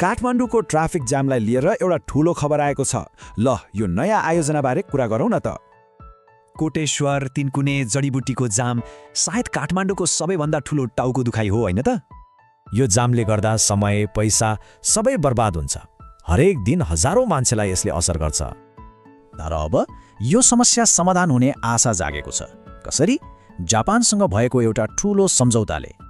काठमाडौँको ट्राफिक जामलाई लिएर एउटा ठूलो खबर आएको छ। ल यो नयाँ आयोजनाबारे कुरा गरौँ न त। कोटेश्वर तिनकुने जडीबुटीको जाम सायद काठमाडौँको सबैभन्दा ठूलो टाउको दुखाइ हो होइन त? यो जामले गर्दा समय, पैसा सबै बर्बाद हुन्छ। हरेक दिन हजारौं मान्छेलाई यसले असर गर्छ। तर अब यो समस्या समाधान हुने आशा जागेको छ। कसरी? जापानसँग भएको एउटा ठूलो सम्झौताले।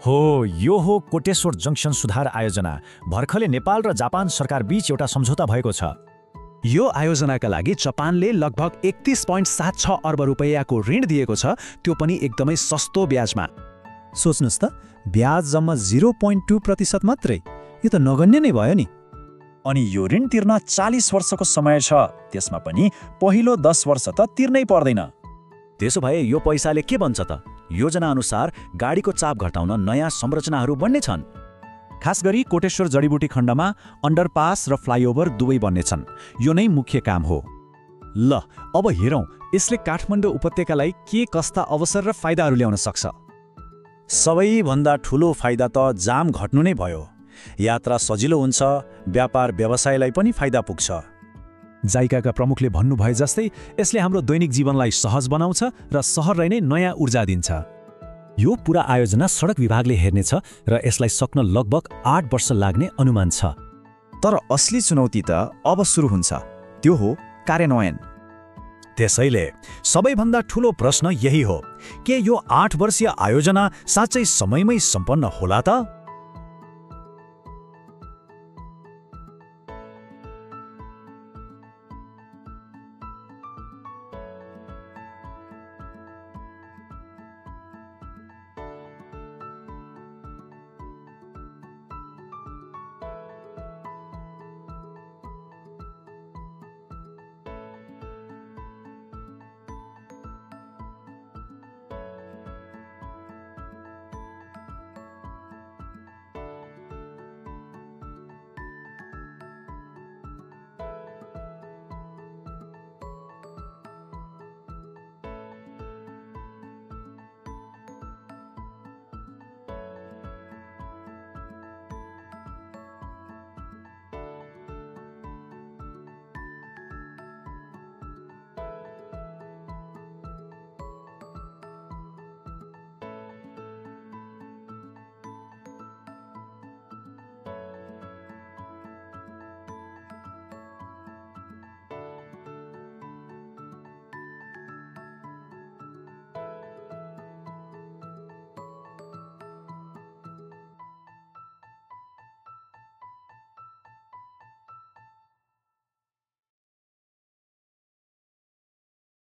हो, यो हो कोटेश्वर जंक्सन सुधार आयोजना। भर्खरै नेपाल र जापान सरकार बीच एउटा सम्झौता भएको छ। यो आयोजनाका लागि जापानले लगभग 31.76 अर्ब रुपैयाँको ऋण दिएको छ, त्यो पनि एकदमै सस्तो ब्याजमा। सोच्नुस् त, ब्याज जम्मा 0.2% मात्रै। यो त नगण्य नै भयो नि। अनि यो ऋण तिर्न 40 वर्षको समय छ, त्यसमा पनि पहिलो 10 वर्ष त तिर्नै पर्दैन। त्यसो भए यो पैसाले के बन्छ त? योजना अनुसार गाडीको चाप घटाउन नयाँ संरचनाहरू बन्ने छन्। खास गरी कोटेश्वर जडीबुटी खण्डमा अन्डरपास र फ्लाइओभर दुवै बन्नेछन्। यो नै मुख्य काम हो। ल अब हेरौँ यसले काठमाडौँ उपत्यकालाई के कस्ता अवसर र फाइदाहरू ल्याउन सक्छ। सबैभन्दा ठूलो फाइदा त जाम घट्नु नै भयो। यात्रा सजिलो हुन्छ, व्यापार व्यवसायलाई पनि फाइदा पुग्छ। जाइकाका प्रमुखले भन्नुभए जस्तै यसले हाम्रो दैनिक जीवनलाई सहज बनाउँछ र सहरलाई नै नयाँ ऊर्जा दिन्छ। यो पूरा आयोजना सडक विभागले हेर्नेछ र यसलाई सक्न लगभग 8 वर्ष लाग्ने अनुमान छ। तर असली चुनौती त अब सुरु हुन्छ, त्यो हो कार्यान्वयन। त्यसैले सबैभन्दा ठूलो प्रश्न यही हो, के यो 8 वर्षीय आयोजना साँच्चै समयमै सम्पन्न होला त?